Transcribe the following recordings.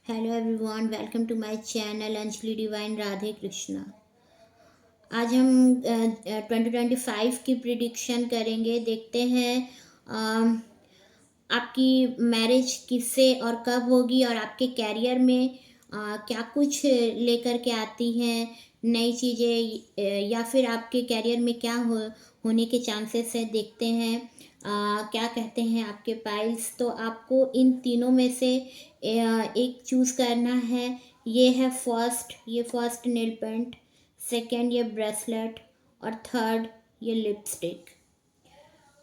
Hello everyone, welcome to my channel Anjali divine Radhe Krishna. आज हम 2025 की प्रिडिक्शन करेंगे। देखते हैं आपकी मैरिज किससे और कब होगी और आपके कैरियर में क्या कुछ लेकर के आती हैं नई चीज़ें, या फिर आपके कैरियर में क्या होने के चांसेस है। देखते हैं क्या कहते हैं आपके पाइल्स। तो आपको इन तीनों में से एक चूज़ करना है। ये फर्स्ट नेल पेंट, सेकेंड ये ब्रेसलेट और थर्ड ये लिपस्टिक।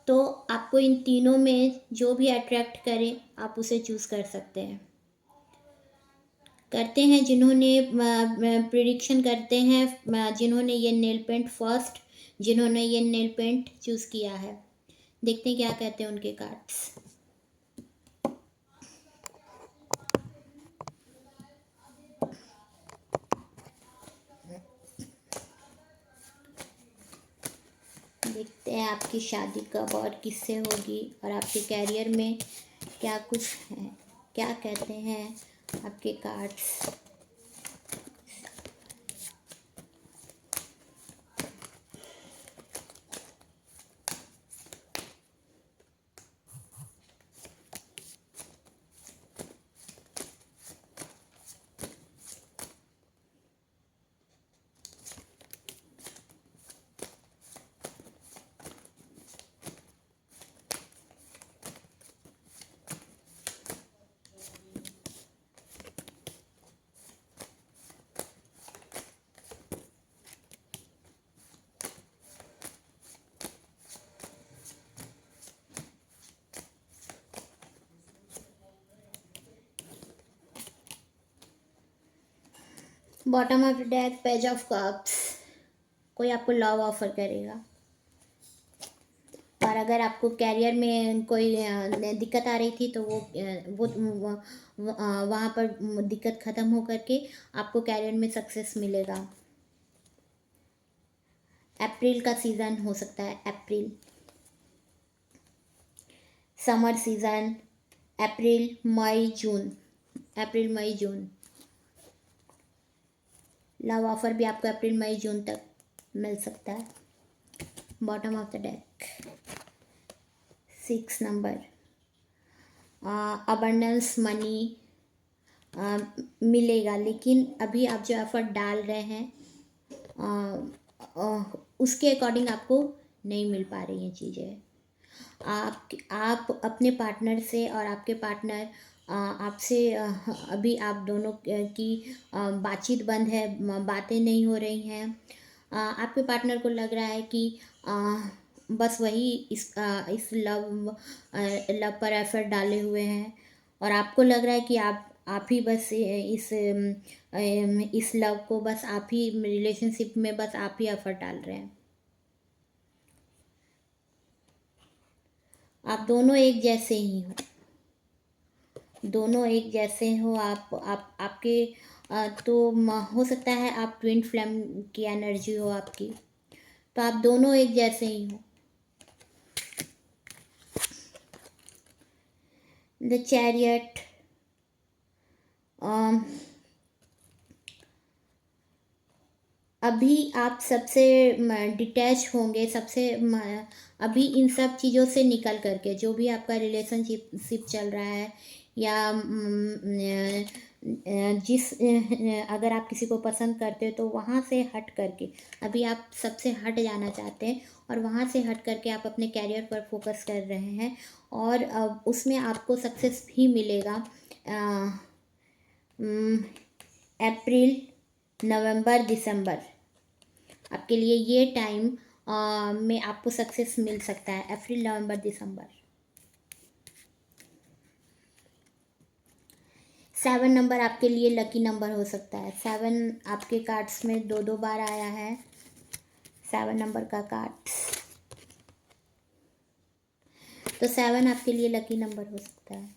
तो आपको इन तीनों में जो भी अट्रैक्ट करे आप उसे चूज़ कर सकते हैं। करते हैं जिन्होंने प्रिडिक्शन करते हैं, जिन्होंने ये नेल पेंट फर्स्ट, जिन्होंने ये नेल पेंट चूज़ किया है। देखते हैं क्या कहते हैं उनके कार्ड्स। देखते हैं आपकी शादी कब और किससे होगी और आपके कैरियर में क्या कुछ है। क्या कहते हैं आपके cards. Bottom of the deck, page of cups. कोई आपको लव ऑफर करेगा और अगर आपको कैरियर में कोई दिक्कत आ रही थी तो वहाँ पर दिक्कत ख़त्म हो करके आपको कैरियर में सक्सेस मिलेगा। अप्रैल का सीज़न हो सकता है, अप्रैल समर सीज़न, अप्रैल मई जून, अप्रैल मई जून। लव ऑफर भी आपको अप्रैल मई जून तक मिल सकता है। Bottom of the deck, 6 number, abundance money मिलेगा, लेकिन अभी आप जो एफर्ट डाल रहे हैं उसके अकॉर्डिंग आपको नहीं मिल पा रही हैं चीज़ें। आप अपने पार्टनर से और आपके पार्टनर आपसे अभी आप दोनों की बातचीत बंद है, बातें नहीं हो रही हैं। आपके पार्टनर को लग रहा है कि बस वही इस लव पर एफर्ट डाले हुए हैं और आपको लग रहा है कि आप ही बस इस लव को बस आप ही रिलेशनशिप में बस आप ही एफर्ट डाल रहे हैं। आप दोनों एक जैसे ही हो, दोनों एक जैसे हो। आपके तो हो सकता है आप ट्विन फ्लेम की एनर्जी हो आपकी, तो आप दोनों एक जैसे ही हो। द चैरियट, अभी आप सबसे डिटैच होंगे, अभी इन सब चीज़ों से निकल करके जो भी आपका रिलेशनशिप चल रहा है या अगर आप किसी को पसंद करते हो तो वहाँ से हट करके अभी आप सबसे हट जाना चाहते हैं और वहाँ से हट करके आप अपने कैरियर पर फोकस कर रहे हैं और उसमें आपको सक्सेस भी मिलेगा। अप्रैल, नवंबर, दिसंबर आपके लिए ये टाइम में आपको सक्सेस मिल सकता है। अप्रैल, नवंबर, दिसंबर। 7 नंबर आपके लिए लकी नंबर हो सकता है। 7 आपके कार्ड्स में दो बार आया है, 7 नंबर का कार्ड्स। तो 7 आपके लिए लकी नंबर हो सकता है।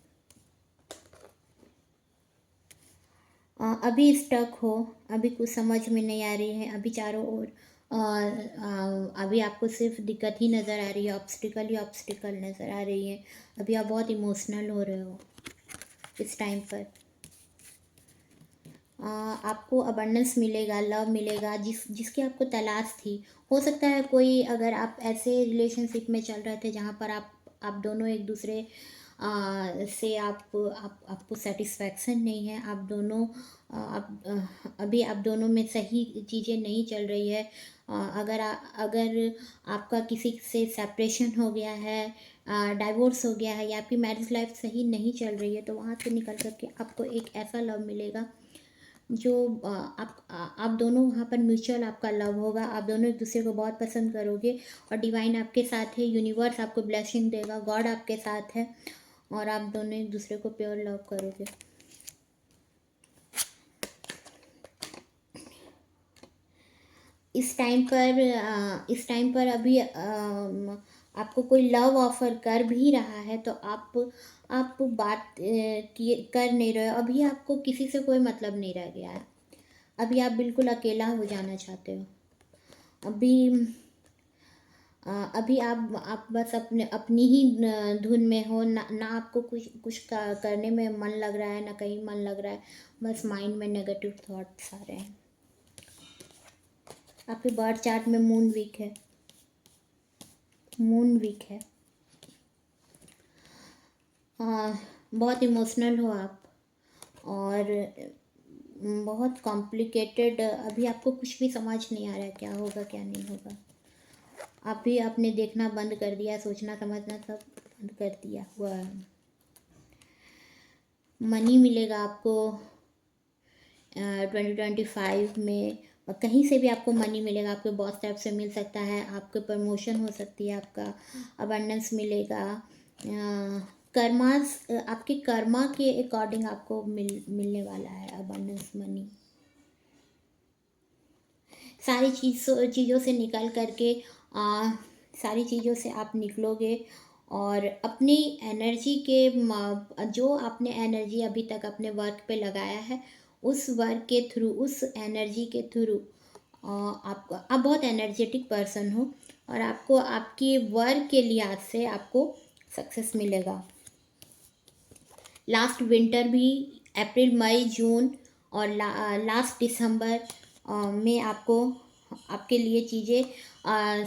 अभी स्टक हो, अभी कुछ समझ में नहीं आ रही है, अभी चारों ओर अभी आपको सिर्फ दिक्कत ही नज़र आ रही है, ऑब्स्टिकल ही ऑब्स्टिकल नज़र आ रही है। अभी आप बहुत इमोशनल हो रहे हो इस टाइम पर। आपको अबंडेंस मिलेगा, लव मिलेगा, जिसकी आपको तलाश थी। हो सकता है कोई, अगर आप ऐसे रिलेशनशिप में चल रहे थे जहाँ पर आप दोनों एक दूसरे से आपको सेटिस्फैक्शन नहीं है, आप दोनों अभी आप दोनों में सही चीज़ें नहीं चल रही है। अगर आपका किसी से सेपरेशन हो गया है, डाइवोर्स हो गया है, या आपकी मैरिज लाइफ सही नहीं चल रही है, तो वहाँ से निकल करके आपको एक ऐसा लव मिलेगा जो आप दोनों, वहाँ पर म्यूचुअल आपका लव होगा, आप दोनों एक दूसरे को बहुत पसंद करोगे, और डिवाइन आपके साथ है, यूनिवर्स आपको ब्लेसिंग देगा, गॉड आपके साथ है, और आप दोनों एक दूसरे को प्योर लव करोगे। इस टाइम पर अभी आपको कोई लव ऑफर कर भी रहा है, तो आप बात कर नहीं रहे हो। अभी आपको किसी से कोई मतलब नहीं रह गया है, अभी आप बिल्कुल अकेला हो जाना चाहते हो। अभी अभी आप बस अपनी ही धुन में हो, ना आपको कुछ करने में मन लग रहा है, ना कहीं मन लग रहा है, बस माइंड में नेगेटिव थॉट्स आ रहे हैं। आपके बर्थ चार्ट में मून वीक है, मून वीक है। बहुत इमोशनल हो आप, और बहुत कॉम्प्लिकेटेड। अभी आपको कुछ भी समझ नहीं आ रहा है, क्या होगा क्या नहीं होगा। अभी आपने देखना बंद कर दिया, सोचना समझना सब बंद कर दिया हुआ है। मनी मिलेगा आपको 2025 में, और कहीं से भी आपको मनी मिलेगा, आपके बॉस टाइप से मिल सकता है, आपके प्रमोशन हो सकती है, आपका अबंडेंस मिलेगा। कर्मास, आपके कर्मा के अकॉर्डिंग आपको मिलने वाला है अबंडेंस मनी। सारी चीज़ों से निकल करके सारी चीज़ों से आप निकलोगे, और अपनी एनर्जी के जो आपने एनर्जी अभी तक अपने वर्क पे लगाया है, उस वर्क के थ्रू, उस एनर्जी के थ्रू आप बहुत एनर्जेटिक पर्सन हो, और आपको आपकी वर्क के लिहाज से आपको सक्सेस मिलेगा। लास्ट विंटर भी, अप्रैल मई जून और लास्ट दिसंबर में आपके लिए चीज़ें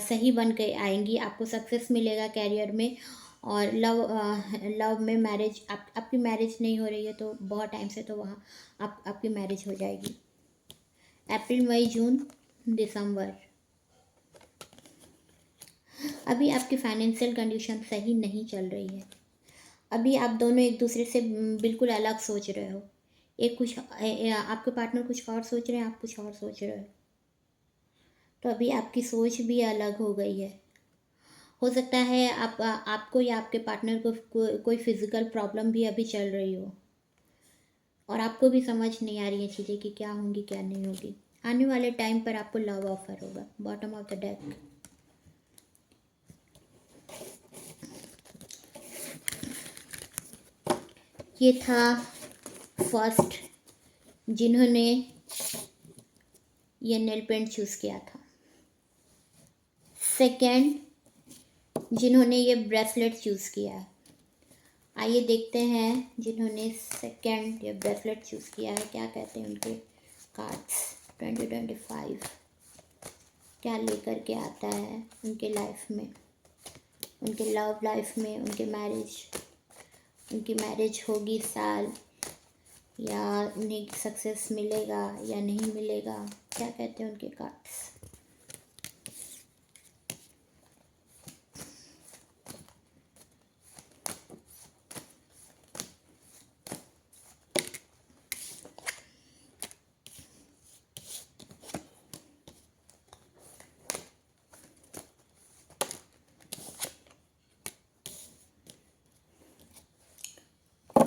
सही बन के आएंगी, आपको सक्सेस मिलेगा कैरियर में। और लव में मैरिज, आपकी मैरिज नहीं हो रही है तो बहुत टाइम से, तो वहाँ आपकी मैरिज हो जाएगी। अप्रैल मई जून दिसंबर। अभी आपकी फाइनेंशियल कंडीशन सही नहीं चल रही है, अभी आप दोनों एक दूसरे से बिल्कुल अलग सोच रहे हो। आपके पार्टनर कुछ और सोच रहे हैं, आप कुछ और सोच रहे हो, तो अभी आपकी सोच भी अलग हो गई है। हो सकता है आपको या आपके पार्टनर को कोई फिजिकल प्रॉब्लम भी अभी चल रही हो, और आपको भी समझ नहीं आ रही है चीज़ें कि क्या होंगी क्या नहीं होगी। आने वाले टाइम पर आपको लव ऑफर होगा। Bottom of the deck. ये था फर्स्ट जिन्होंने ये नेल पेंट चूज़ किया था। सेकंड जिन्होंने ये ब्रेसलेट चूज़ किया है। आइए देखते हैं जिन्होंने सेकंड ये ब्रेसलेट चूज़ किया है, क्या कहते हैं उनके कार्ड्स। 2025 क्या लेकर के आता है उनके लाइफ में, उनके लव लाइफ में, उनकी मैरिज होगी साल, या उन्हें सक्सेस मिलेगा या नहीं मिलेगा, क्या कहते हैं उनके कार्ड्स।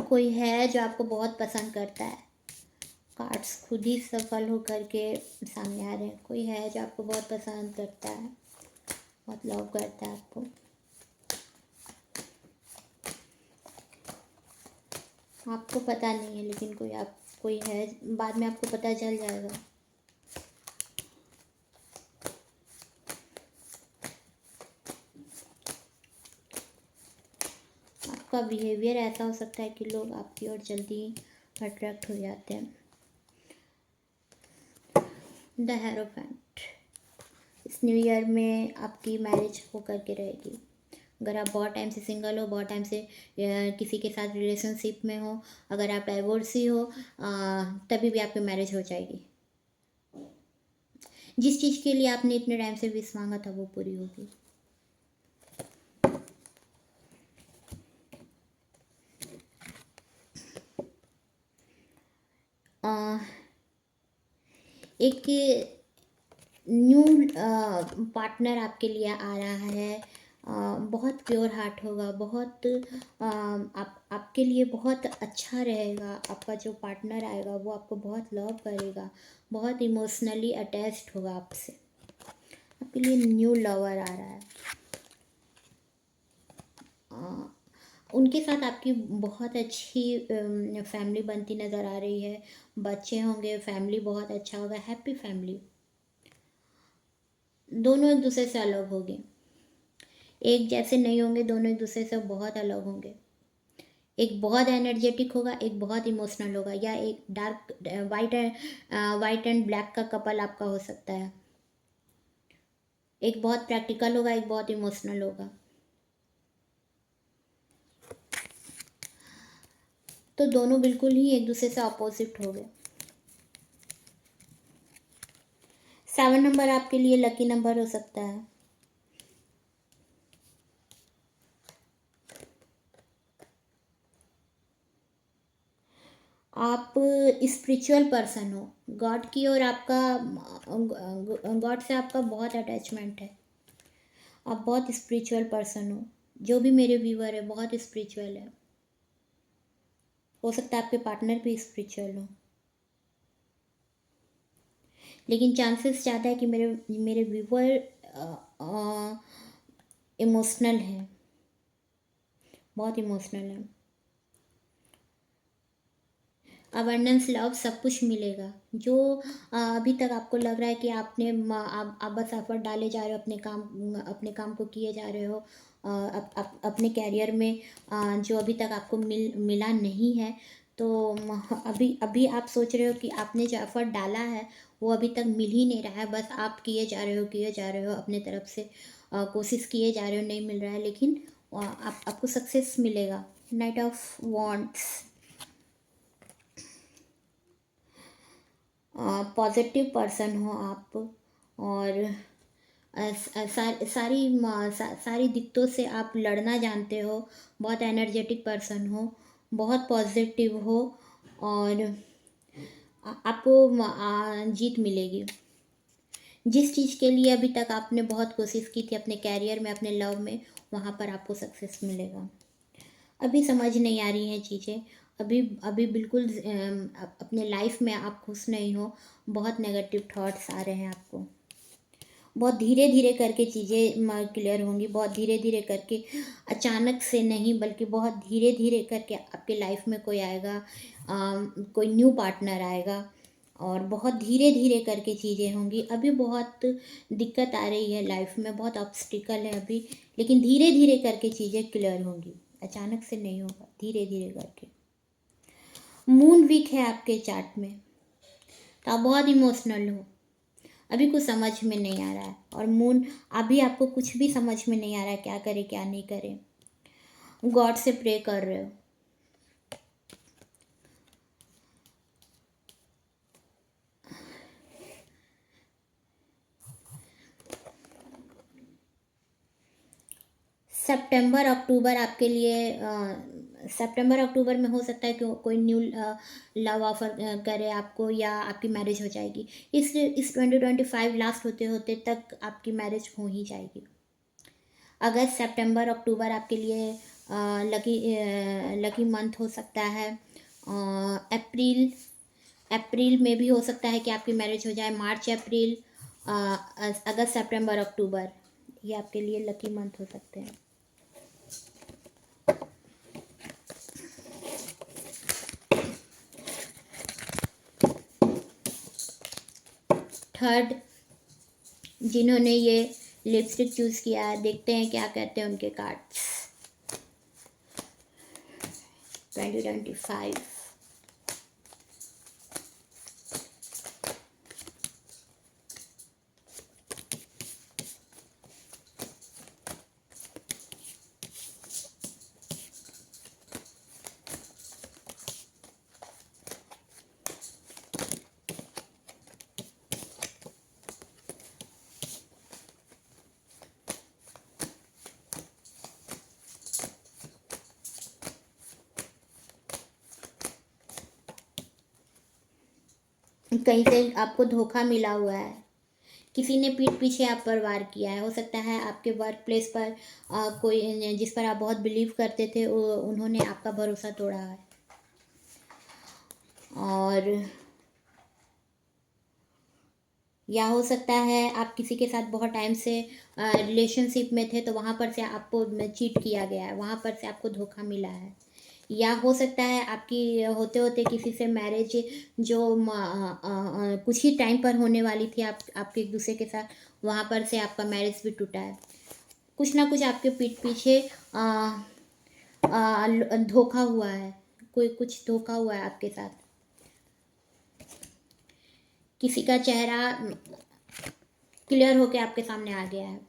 कोई है जो आपको बहुत पसंद करता है, कार्ड्स खुद ही सफल होकर के सामने आ रहे हैं। कोई है जो आपको बहुत पसंद करता है, बहुत लव करता है आपको। आपको पता नहीं है, लेकिन कोई है, बाद में आपको पता चल जाएगा। आपका बिहेवियर ऐसा हो सकता है कि लोग आपकी ओर जल्दी अट्रैक्ट हो जाते हैं। The hierophant. इस न्यू ईयर में आपकी मैरिज होकर के रहेगी। अगर आप बहुत टाइम से सिंगल हो, बहुत टाइम से किसी के साथ रिलेशनशिप में हो, अगर आप डाइवोर्सी हो, तभी भी आपकी मैरिज हो जाएगी। जिस चीज़ के लिए आपने इतने टाइम से विश मांगा था वो पूरी होगी। एक न्यू पार्टनर आपके लिए आ रहा है। बहुत प्योर हार्ट होगा, बहुत आपके लिए बहुत अच्छा रहेगा। आपका जो पार्टनर आएगा वो आपको बहुत लव करेगा, बहुत इमोशनली अटैच्ड होगा आपसे। आपके लिए न्यू लवर आ रहा है। उनके साथ आपकी बहुत अच्छी फैमिली बनती नज़र आ रही है। बच्चे होंगे, फैमिली बहुत अच्छा होगा, हैप्पी फैमिली। दोनों एक दूसरे से अलग होंगे, एक जैसे नहीं होंगे, दोनों एक दूसरे से बहुत अलग होंगे। एक बहुत एनर्जेटिक होगा, एक बहुत इमोशनल होगा, या एक डार्क वाइट एंड ब्लैक का कपल आपका हो सकता है। एक बहुत प्रैक्टिकल होगा, एक बहुत इमोशनल होगा। तो दोनों बिल्कुल ही एक दूसरे से अपोजिट हो गए। 7 नंबर आपके लिए लकी नंबर हो सकता है। आप स्पिरिचुअल पर्सन हो, गॉड की और आपका गॉड से आपका बहुत अटैचमेंट है। आप बहुत स्पिरिचुअल पर्सन हो। जो भी मेरे व्यूअर है बहुत स्पिरिचुअल है। हो सकता है आपके पार्टनर भी स्पिरिचुअल हो, लेकिन चांसेस ज़्यादा है कि मेरे मेरे व्यूअर इमोशनल है, बहुत इमोशनल है। अबंडेंस, लव, सब कुछ मिलेगा। जो अभी तक आपको लग रहा है कि आप बस एफर्ट डाले जा रहे हो, अपने काम को किए जा रहे हो, अपने कैरियर में जो अभी तक आपको मिला नहीं है, तो अभी अभी आप सोच रहे हो कि आपने जो एफर्ट डाला है वो अभी तक मिल ही नहीं रहा है। बस आप किए जा रहे हो अपने तरफ से, कोशिश किए जा रहे हो, नहीं मिल रहा है, लेकिन आपको सक्सेस मिलेगा। Night of wants. Positive person हो आप, और सारी दिक्कतों से आप लड़ना जानते हो। बहुत एनर्जेटिक पर्सन हो, बहुत पॉजिटिव हो, और आपको जीत मिलेगी। जिस चीज़ के लिए अभी तक आपने बहुत कोशिश की थी अपने कैरियर में, अपने लव में, वहाँ पर आपको सक्सेस मिलेगा। अभी समझ नहीं आ रही हैं चीज़ें, अभी अभी बिल्कुल अपने लाइफ में आप खुश नहीं हो। बहुत नेगेटिव थॉट्स आ रहे हैं आपको। बहुत धीरे धीरे करके चीज़ें क्लियर होंगी, बहुत धीरे धीरे करके, अचानक से नहीं, बल्कि बहुत धीरे धीरे करके आपके लाइफ में कोई आएगा, कोई न्यू पार्टनर आएगा, और बहुत धीरे धीरे करके चीज़ें होंगी। अभी बहुत दिक्कत आ रही है लाइफ में, बहुत ऑब्स्टिकल है अभी, लेकिन धीरे धीरे करके चीज़ें क्लियर होंगी। अचानक से नहीं होगा, धीरे धीरे करके। मून वीक है आपके चार्ट में, तो आप बहुत इमोशनल हो। अभी कुछ समझ में नहीं आ रहा है, और मून, अभी आपको कुछ भी समझ में नहीं आ रहा है, क्या करें क्या नहीं करें। गॉड से प्रे कर रहे हो। सितंबर अक्टूबर आपके लिए, सितंबर अक्टूबर में हो सकता है कि कोई न्यू लव ऑफर करे आपको, या आपकी मैरिज हो जाएगी। इस 2025 लास्ट होते होते तक आपकी मैरिज हो ही जाएगी। अगस्त, सितंबर, अक्टूबर आपके लिए लकी मंथ हो सकता है। अप्रैल, अप्रैल में भी हो सकता है कि आपकी मैरिज हो जाए। मार्च, अप्रैल, अगस्त, सितंबर, अक्टूबर, ये आपके लिए लकी मंथ हो सकते हैं। थर्ड, जिन्होंने ये लिपस्टिक चूज़ किया है, देखते हैं क्या कहते हैं उनके कार्ड्स। 2025 कहीं से आपको धोखा मिला हुआ है, किसी ने पीठ पीछे आप पर वार किया है। हो सकता है आपके वर्क प्लेस पर कोई जिस पर आप बहुत बिलीव करते थे उन्होंने आपका भरोसा तोड़ा है। और या हो सकता है आप किसी के साथ बहुत टाइम से रिलेशनशिप में थे, तो वहाँ पर से आपको चीट किया गया है, वहाँ पर से आपको धोखा मिला है। या हो सकता है आपकी होते होते किसी से मैरिज जो कुछ ही टाइम पर होने वाली थी आपके एक दूसरे के साथ, वहाँ पर से आपका मैरिज भी टूटा है। कुछ ना कुछ आपके पीठ पीछे धोखा हुआ है, कोई कुछ धोखा हुआ है आपके साथ। किसी का चेहरा क्लियर होके आपके सामने आ गया है,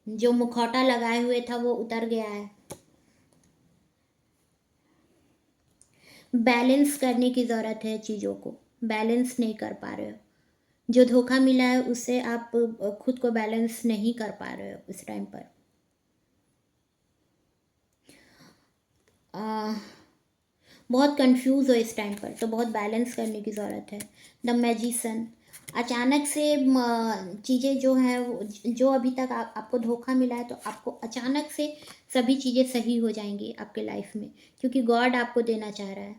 जो मुखौटा लगाए हुए था वो उतर गया है। बैलेंस करने की ज़रूरत है, चीज़ों को बैलेंस नहीं कर पा रहे हो। जो धोखा मिला है उससे आप खुद को बैलेंस नहीं कर पा रहे हो इस टाइम पर। बहुत कंफ्यूज हो इस टाइम पर, तो बहुत बैलेंस करने की ज़रूरत है। द मैजिशियन, अचानक से चीज़ें जो है जो अभी तक आपको धोखा मिला है, तो आपको अचानक से सभी चीज़ें सही हो जाएंगी आपके लाइफ में, क्योंकि गॉड आपको देना चाह रहा है।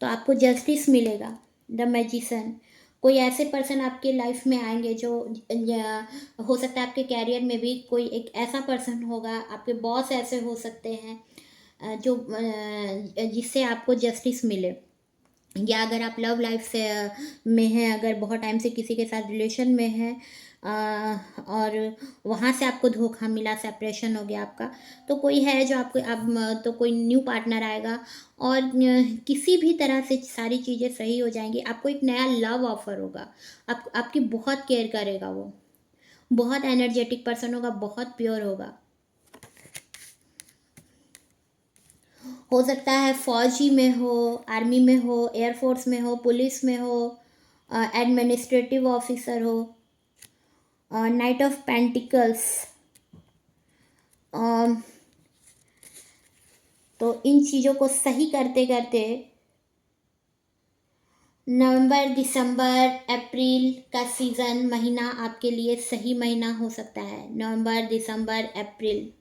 तो आपको जस्टिस मिलेगा। द मैजिशियन, कोई ऐसे पर्सन आपके लाइफ में आएंगे जो हो सकता है आपके कैरियर में भी कोई एक ऐसा पर्सन होगा, आपके बॉस ऐसे हो सकते हैं जो जिससे आपको जस्टिस मिले। या अगर आप लव लाइफ से में हैं, अगर बहुत टाइम से किसी के साथ रिलेशन में हैं और वहाँ से आपको धोखा मिला, सेपरेशन हो गया आपका, तो कोई है जो आपको अब तो कोई न्यू पार्टनर आएगा और किसी भी तरह से सारी चीज़ें सही हो जाएंगी। आपको एक नया लव ऑफर होगा, आपकी बहुत केयर करेगा, वो बहुत एनर्जेटिक पर्सन होगा, बहुत प्योर होगा। हो सकता है फौजी में हो, आर्मी में हो, एयरफोर्स में हो, पुलिस में हो, एडमिनिस्ट्रेटिव ऑफिसर हो। नाइट ऑफ पेंटिकल्स, तो इन चीज़ों को सही करते करते नवंबर, दिसंबर, अप्रैल का सीज़न महीना आपके लिए सही महीना हो सकता है। नवंबर, दिसंबर, अप्रैल।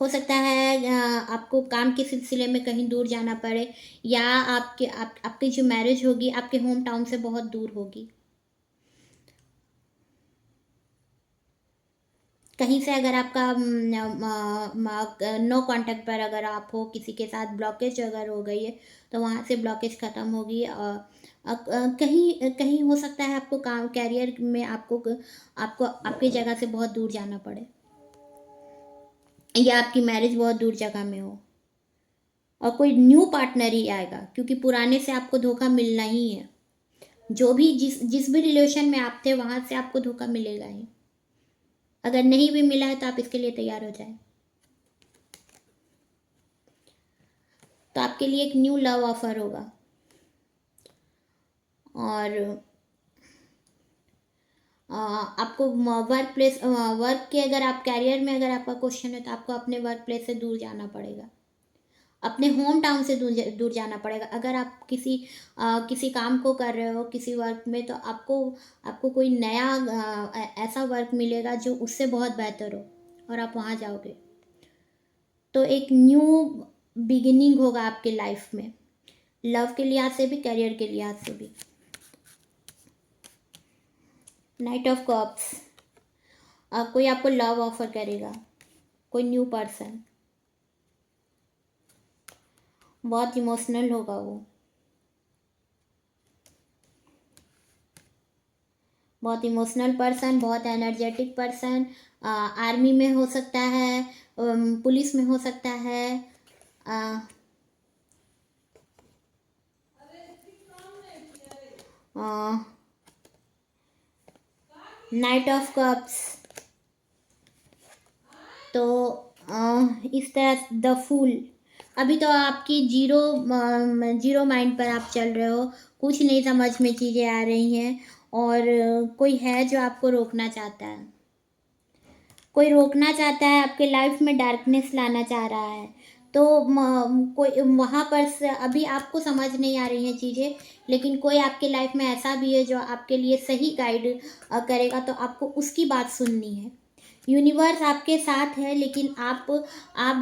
हो सकता है आपको काम के सिलसिले में कहीं दूर जाना पड़े, या आपकी जो मैरिज होगी आपके होम टाउन से बहुत दूर होगी। कहीं से अगर आपका नो कांटेक्ट पर अगर आप हो, किसी के साथ ब्लॉकेज अगर हो गई है, तो वहाँ से ब्लॉकेज ख़त्म होगी। कहीं कहीं हो सकता है आपको काम कैरियर में आपको आपको आपकी जगह से बहुत दूर जाना पड़े, या आपकी मैरिज बहुत दूर जगह में हो, और कोई न्यू पार्टनर ही आएगा, क्योंकि पुराने से आपको धोखा मिलना ही है। जो भी जिस भी रिलेशन में आप थे वहाँ से आपको धोखा मिलेगा ही। अगर नहीं भी मिला है तो आप इसके लिए तैयार हो जाए। तो आपके लिए एक न्यू लव ऑफर होगा। और आपको वर्क प्लेस वर्क के अगर आप कैरियर में अगर आपका क्वेश्चन है, तो आपको अपने वर्क प्लेस से दूर जाना पड़ेगा, अपने होम टाउन से दूर जाना पड़ेगा। अगर आप किसी काम को कर रहे हो, किसी वर्क में, तो आपको आपको कोई नया ऐसा वर्क मिलेगा जो उससे बहुत बेहतर हो, और आप वहाँ जाओगे। तो एक न्यू बिगिनिंग होगा आपके लाइफ में, लव के लिहाज से भी, करियर के लिहाज से भी। नाइट ऑफ कप्स, कोई आपको लव ऑफर करेगा, कोई न्यू पर्सन, बहुत इमोशनल होगा वो, बहुत इमोशनल पर्सन, बहुत एनर्जेटिक पर्सन। आर्मी में हो सकता है, पुलिस में हो सकता है। नाइट ऑफ कप्स, तो इस तरह द फूल। अभी तो आपकी जीरो माइंड पर आप चल रहे हो, कुछ नहीं समझ में चीज़ें आ रही हैं, और कोई है जो आपको रोकना चाहता है, कोई रोकना चाहता है, आपके लाइफ में डार्कनेस लाना चाह रहा है। तो कोई वहाँ पर से अभी आपको समझ नहीं आ रही हैं चीज़ें, लेकिन कोई आपके लाइफ में ऐसा भी है जो आपके लिए सही गाइड करेगा, तो आपको उसकी बात सुननी है। यूनिवर्स आपके साथ है, लेकिन आप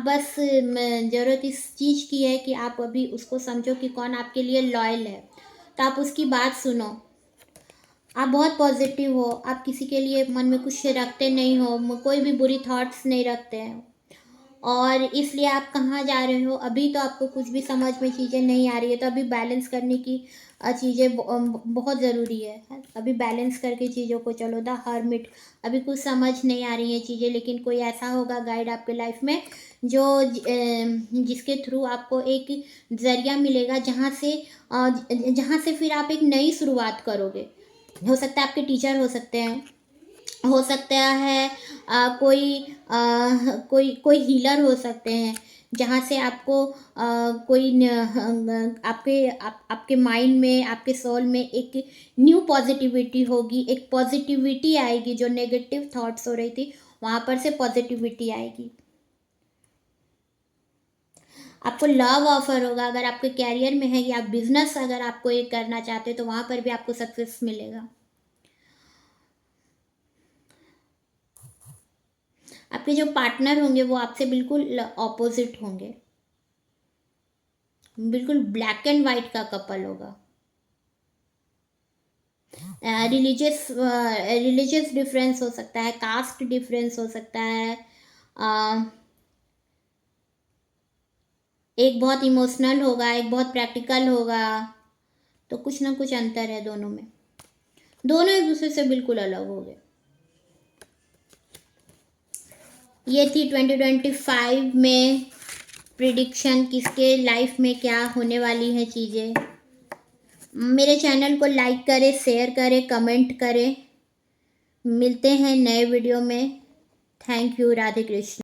बस ज़रूरत इस चीज़ की है कि आप अभी उसको समझो कि कौन आपके लिए लॉयल है, तो आप उसकी बात सुनो। आप बहुत पॉजिटिव हो, आप किसी के लिए मन में कुछ रखते नहीं हो, कोई भी बुरी थॉट्स नहीं रखते हैं, और इसलिए आप कहाँ जा रहे हो अभी तो आपको कुछ भी समझ में चीज़ें नहीं आ रही है, तो अभी बैलेंस करने की चीज़ें बहुत ज़रूरी है। अभी बैलेंस करके चीज़ों को चलो। द हर्मिट, अभी कुछ समझ नहीं आ रही है चीज़ें, लेकिन कोई ऐसा होगा गाइड आपके लाइफ में जो जिसके थ्रू आपको एक ज़रिया मिलेगा, जहाँ से फिर आप एक नई शुरुआत करोगे। हो सकता है आपके टीचर हो सकते हैं, हो सकता है कोई हीलर हो सकते हैं, जहाँ से आपको आपके माइंड में, आपके सोल में एक न्यू पॉजिटिविटी होगी, एक पॉजिटिविटी आएगी। जो नेगेटिव थॉट्स हो रही थी वहाँ पर से पॉजिटिविटी आएगी। आपको लव ऑफर होगा, अगर आपके कैरियर में है या बिजनेस अगर आपको ये करना चाहते हो तो वहाँ पर भी आपको सक्सेस मिलेगा। आपके जो पार्टनर होंगे वो आपसे बिल्कुल ऑपोजिट होंगे, बिल्कुल ब्लैक एंड वाइट का कपल होगा। रिलीजियस डिफरेंस हो सकता है, कास्ट डिफरेंस हो सकता है, एक बहुत इमोशनल होगा, एक बहुत प्रैक्टिकल होगा, तो कुछ ना कुछ अंतर है दोनों में। दोनों एक दूसरे से बिल्कुल अलग हो गए। ये थी 2025 में प्रिडिक्शन, किसके लाइफ में क्या होने वाली है चीज़ें। मेरे चैनल को लाइक करें, शेयर करें, कमेंट करें। मिलते हैं नए वीडियो में। Thank you. राधे कृष्ण।